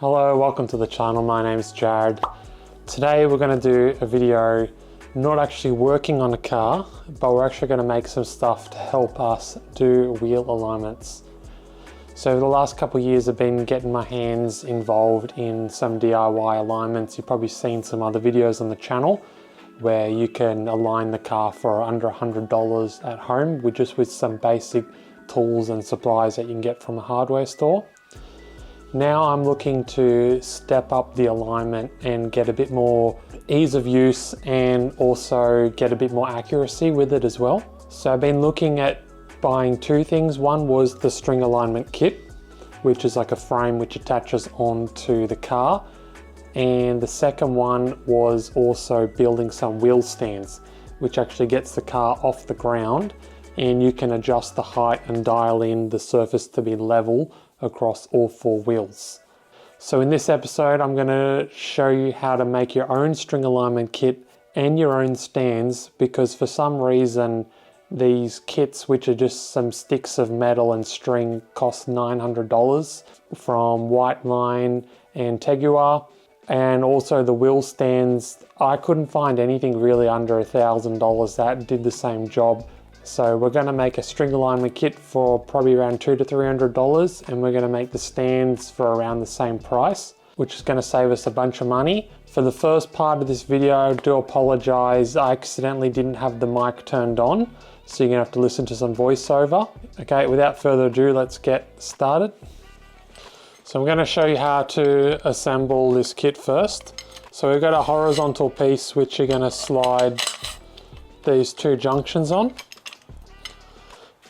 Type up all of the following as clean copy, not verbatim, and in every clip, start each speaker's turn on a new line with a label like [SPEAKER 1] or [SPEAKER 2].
[SPEAKER 1] Hello, welcome to the channel. My name is Jared. Today we're going to do a video not actually working on a car, but we're actually going to make some stuff to help us do wheel alignments. So the last couple of years I've been getting my hands involved in some DIY alignments. You've probably seen some other videos on the channel where you can align the car for under $100 at home with some basic tools and supplies that you can get from a hardware store. Now I'm looking to step up the alignment and get a bit more ease of use and also get a bit more accuracy with it as well. So I've been looking at buying two things. One was the string alignment kit, which is like a frame which attaches onto the car. And the second one was also building some wheel stands, which actually gets the car off the ground and you can adjust the height and dial in the surface to be level across all four wheels. So in this episode, I'm going to show you how to make your own string alignment kit and your own stands, because for some reason these kits, which are just some sticks of metal and string, cost $900 from Whiteline and Tegua. And also the wheel stands, I couldn't find anything really under $1,000 that did the same job. So we're going to make a string alignment kit for probably around $200 to $300, and we're going to make the stands for around the same price, which is going to save us a bunch of money. For the first part of this video, I do apologize. I accidentally didn't have the mic turned on, so you're going to have to listen to some voiceover. Okay, without further ado, let's get started. So I'm going to show you how to assemble this kit first. So we've got a horizontal piece which you're going to slide these two junctions on.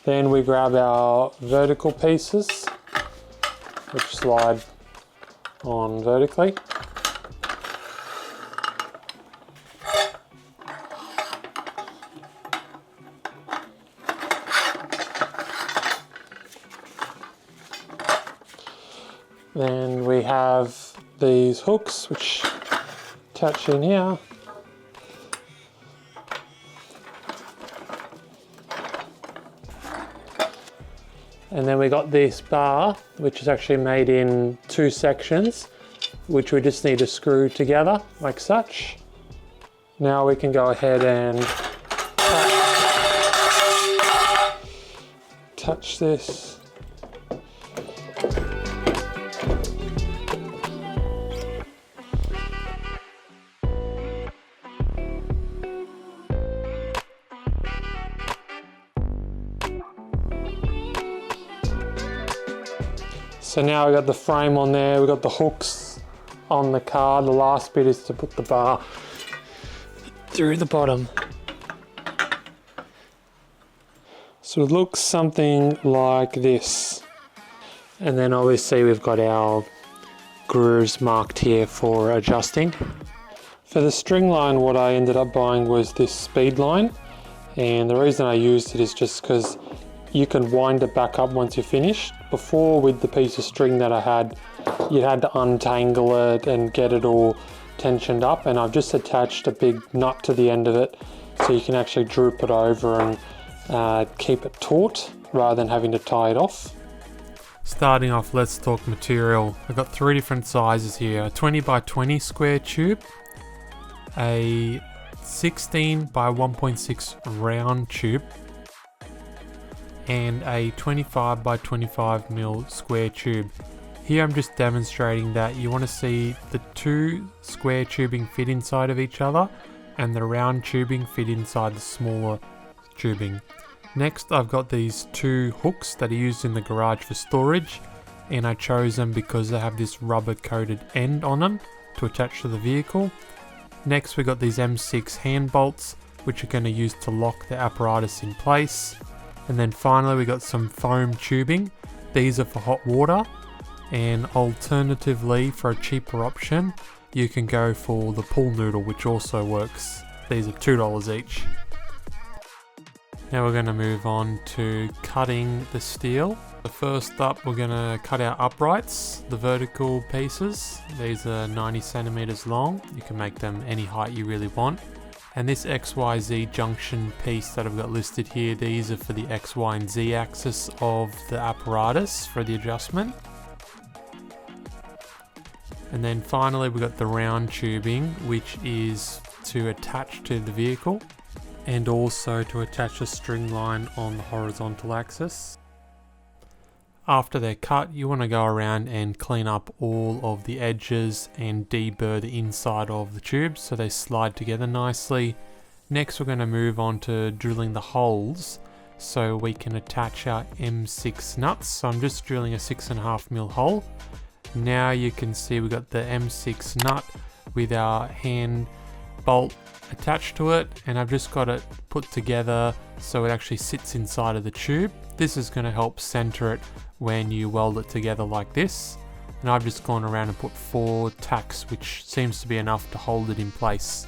[SPEAKER 1] Then we grab our vertical pieces, which slide on vertically. Then we have these hooks which attach in here. And then we got this bar, which is actually made in two sections, which we just need to screw together like such. Now we can go ahead and touch this. So now we've got the frame on there, we've got the hooks on the car. The last bit is to put the bar through the bottom. So it looks something like this. And then obviously we've got our grooves marked here for adjusting. For the string line, what I ended up buying was this speed line. And the reason I used it is just because you can wind it back up once you're finished. Before, with the piece of string that I had, you had to untangle it and get it all tensioned up, and I've just attached a big nut to the end of it so you can actually droop it over and keep it taut rather than having to tie it off. Starting off, let's talk material. I've got three different sizes here: a 20 by 20 square tube, a 16 by 1.6 round tube, and a 25 by 25 mil square tube. Here I'm just demonstrating that you want to see the two square tubing fit inside of each other and the round tubing fit inside the smaller tubing. Next, I've got these two hooks that are used in the garage for storage, and I chose them because they have this rubber coated end on them to attach to the vehicle. Next, we got these M6 hand bolts, which are going to use to lock the apparatus in place. And then finally we got some foam tubing. These are for hot water, and alternatively, for a cheaper option, you can go for the pool noodle, which also works. These are $2 each. Now we're going to move on to cutting the steel. First up, we're going to cut our uprights, the vertical pieces. These are 90 centimeters long. You can make them any height you really want. And this XYZ junction piece that I've got listed here, these are for the X, Y, and Z axis of the apparatus for the adjustment. And then finally we've got the round tubing, which is to attach to the vehicle and also to attach a string line on the horizontal axis. After they're cut, you want to go around and clean up all of the edges and deburr the inside of the tubes so they slide together nicely. Next we're going to move on to drilling the holes so we can attach our M6 nuts. So I'm just drilling a 6.5mm hole. Now you can see we've got the M6 nut with our hand bolt attached to it, and I've just got it put together so it actually sits inside of the tube. This is going to help center it when you weld it together like this. And I've just gone around and put 4 tacks, which seems to be enough to hold it in place.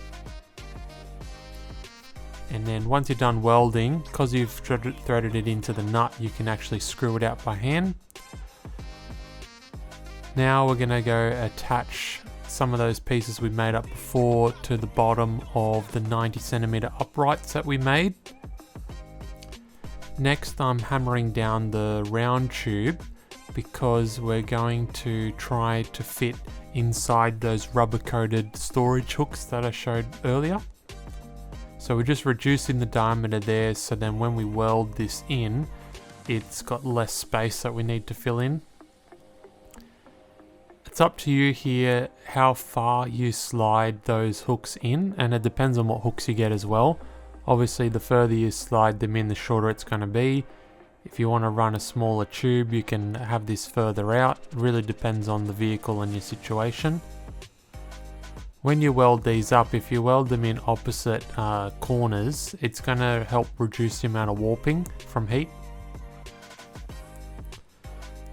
[SPEAKER 1] And then once you're done welding, because you've threaded it into the nut, you can actually screw it out by hand. Now we're going to go attach some of those pieces we made up before to the bottom of the 90cm uprights that we made. Next I'm hammering down the round tube because we're going to try to fit inside those rubber coated storage hooks that I showed earlier. So we're just reducing the diameter there, so then when we weld this in, it's got less space that we need to fill in. It's up to you here how far you slide those hooks in, and it depends on what hooks you get as well. Obviously the further you slide them in, the shorter it's going to be. If you want to run a smaller tube, you can have this further out. It really depends on the vehicle and your situation. When you weld these up, if you weld them in opposite corners, it's going to help reduce the amount of warping from heat.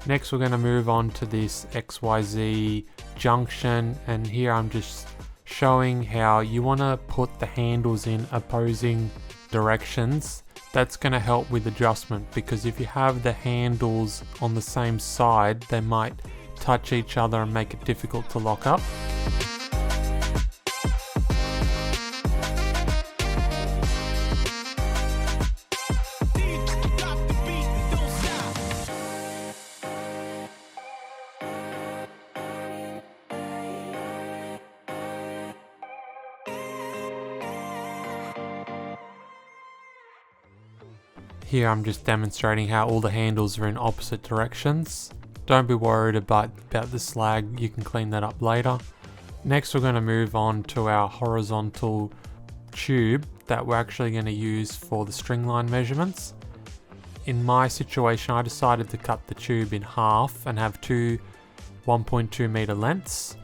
[SPEAKER 1] Next we're going to move on to this XYZ junction, and here I'm just showing how you want to put the handles in opposing directions. That's going to help with adjustment, because if you have the handles on the same side, they might touch each other and make it difficult to lock up. Here I'm just demonstrating how all the handles are in opposite directions. Don't be worried about the slag, you can clean that up later. Next we're going to move on to our horizontal tube that we're actually going to use for the string line measurements. In my situation I decided to cut the tube in half and have two 1.2 meter lengths.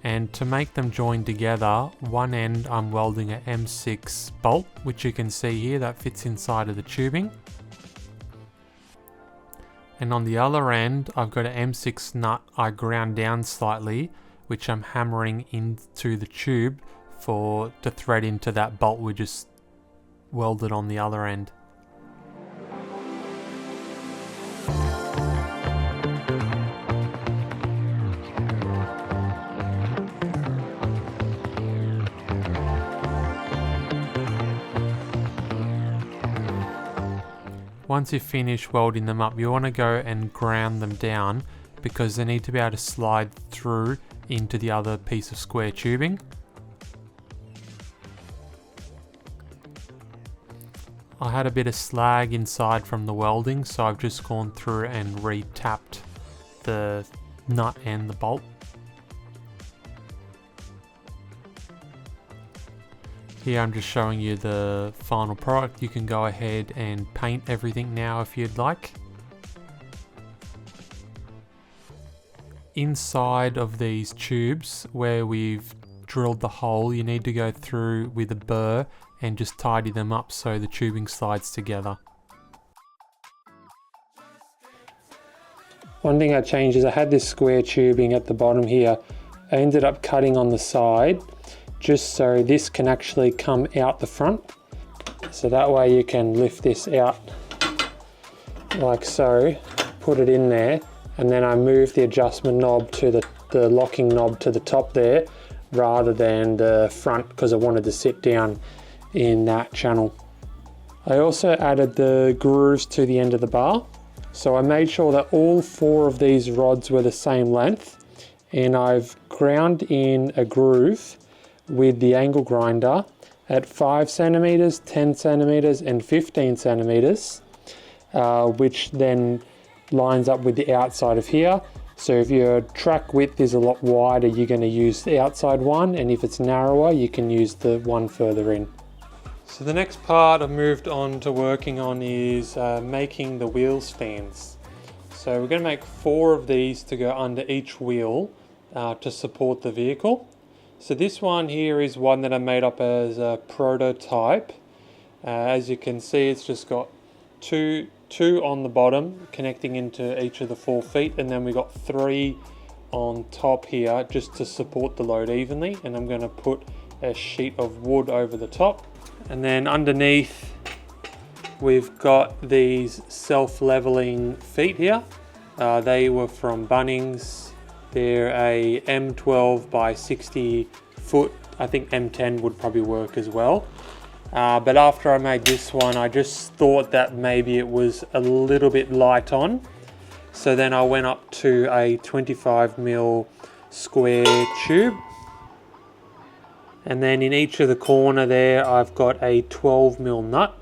[SPEAKER 1] And to make them join together, one end I'm welding an M6 bolt, which you can see here that fits inside of the tubing. And on the other end, I've got an M6 nut I ground down slightly, which I'm hammering into the tube to thread into that bolt we just welded on the other end. Once you've finished welding them up, you want to go and ground them down because they need to be able to slide through into the other piece of square tubing. I had a bit of slag inside from the welding, so I've just gone through and re-tapped the nut and the bolt. Here I'm just showing you the final product. You can go ahead and paint everything now if you'd like. Inside of these tubes where we've drilled the hole, you need to go through with a burr and just tidy them up so the tubing slides together.
[SPEAKER 2] One thing I changed is I had this square tubing at the bottom here. I ended up cutting on the side just so this can actually come out the front. So that way you can lift this out like so, put it in there, and then I move the adjustment knob to the locking knob to the top there rather than the front because I wanted to sit down in that channel. I also added the grooves to the end of the bar. So I made sure that all 4 of these rods were the same length, and I've ground in a groove with the angle grinder at 5 centimeters, 10 centimeters, and 15 centimeters, which then lines up with the outside of here. So if your track width is a lot wider, you're going to use the outside one, and if it's narrower, you can use the one further in.
[SPEAKER 1] So the next part I've moved on to working on is making the wheel stands. So we're going to make 4 of these to go under each wheel to support the vehicle. So this one here is one that I made up as a prototype. As you can see, it's just got two on the bottom connecting into each of the 4 feet, and then we got 3 on top here just to support the load evenly, and I'm going to put a sheet of wood over the top. And then underneath we've got these self-leveling feet here. They were from Bunnings. They're a M12 by 60 foot. I think M10 would probably work as well. But after I made this one, I just thought that maybe it was a little bit light on. So then I went up to a 25mm square tube. And then in each of the corner there, I've got a 12mm nut,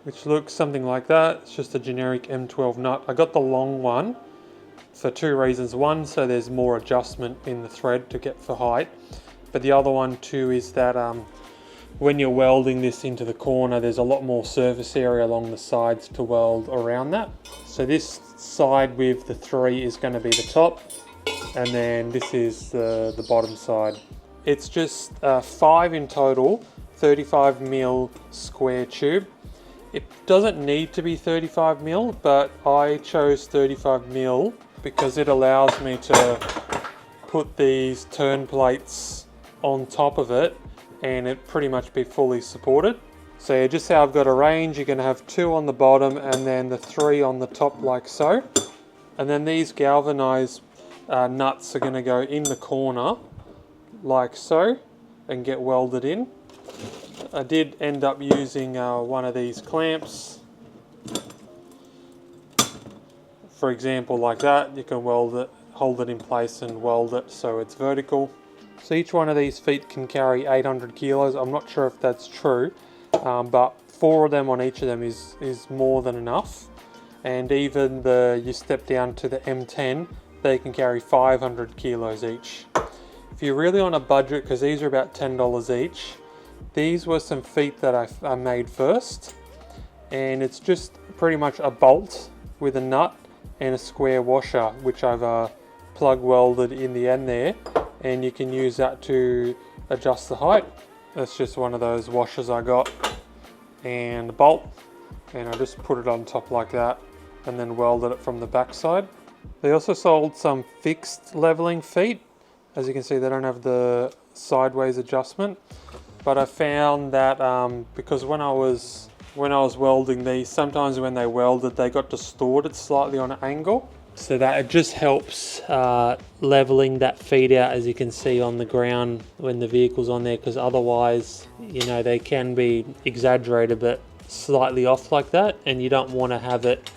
[SPEAKER 1] which looks something like that. It's just a generic M12 nut. I got the long one for 2 reasons. One, so there's more adjustment in the thread to get for height. But the other one too is that when you're welding this into the corner, there's a lot more surface area along the sides to weld around that. So this side with the 3 is going to be the top, and then this is the bottom side. It's just 5 in total, 35mm square tube. It doesn't need to be 35mm, but I chose 35mm because it allows me to put these turn plates on top of it and it pretty much be fully supported. So just how I've got a range, you're going to have 2 on the bottom and then the 3 on the top like so. And then these galvanized nuts are going to go in the corner like so and get welded in. I did end up using one of these clamps. For example, like that, you can weld it, hold it in place and weld it so it's vertical. So each one of these feet can carry 800 kilos. I'm not sure if that's true, but 4 of them on each of them is more than enough. And even you step down to the M10, they can carry 500 kilos each. If you're really on a budget, because these are about $10 each, these were some feet that I made first. And it's just pretty much a bolt with a nut and a square washer, which I've plug welded in the end there. And you can use that to adjust the height. That's just one of those washers I got. And a bolt. And I just put it on top like that and then welded it from the back side. They also sold some fixed leveling feet. As you can see, they don't have the sideways adjustment, but I found that because when I was welding these, sometimes when they welded, they got distorted slightly on an angle. So that it just helps leveling that feet out, as you can see on the ground when the vehicle's on there, because otherwise, you know, they can be exaggerated but slightly off like that, and you don't want to have it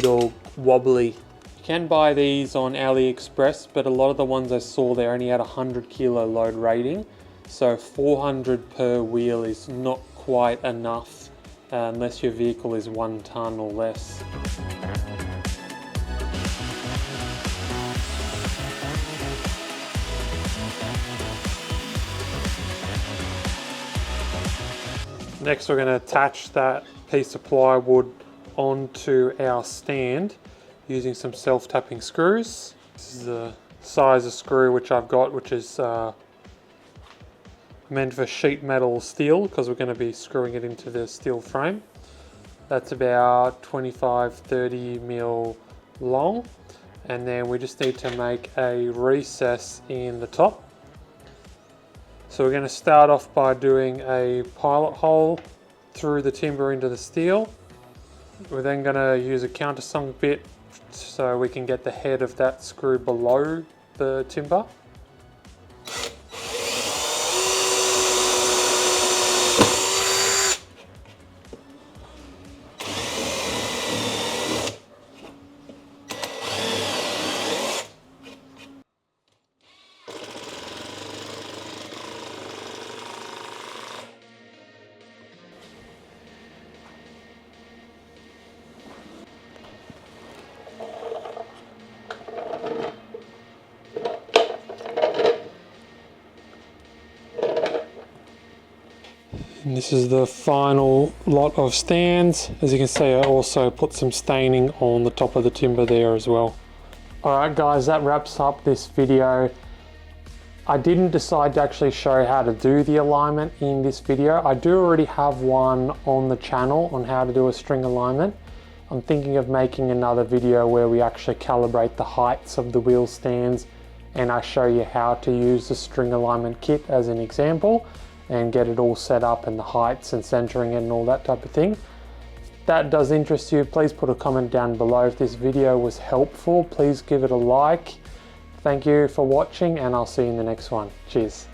[SPEAKER 1] all wobbly. You can buy these on AliExpress, but a lot of the ones I saw there only had 100 kilo load rating, so 400 per wheel is not quite enough unless your vehicle is 1 ton or less. Next, we're going to attach that piece of plywood onto our stand using some self-tapping screws. This is the size of screw which I've got, which is meant for sheet metal steel, because we're going to be screwing it into the steel frame. That's about 25-30 mil long, and then we just need to make a recess in the top. So we're going to start off by doing a pilot hole through the timber into the steel. We're then going to use a countersunk bit so we can get the head of that screw below the timber.
[SPEAKER 2] And this is the final lot of stands. As you can see, I also put some staining on the top of the timber there as well.
[SPEAKER 1] Alright guys, that wraps up this video. I didn't decide to actually show how to do the alignment in this video. I do already have one on the channel on how to do a string alignment. I'm thinking of making another video where we actually calibrate the heights of the wheel stands and I show you how to use the string alignment kit as an example and get it all set up and the heights and centering it and all that type of thing. If that does interest you, please put a comment down below. If this video was helpful, please give it a like. Thank you for watching and I'll see you in the next one. Cheers.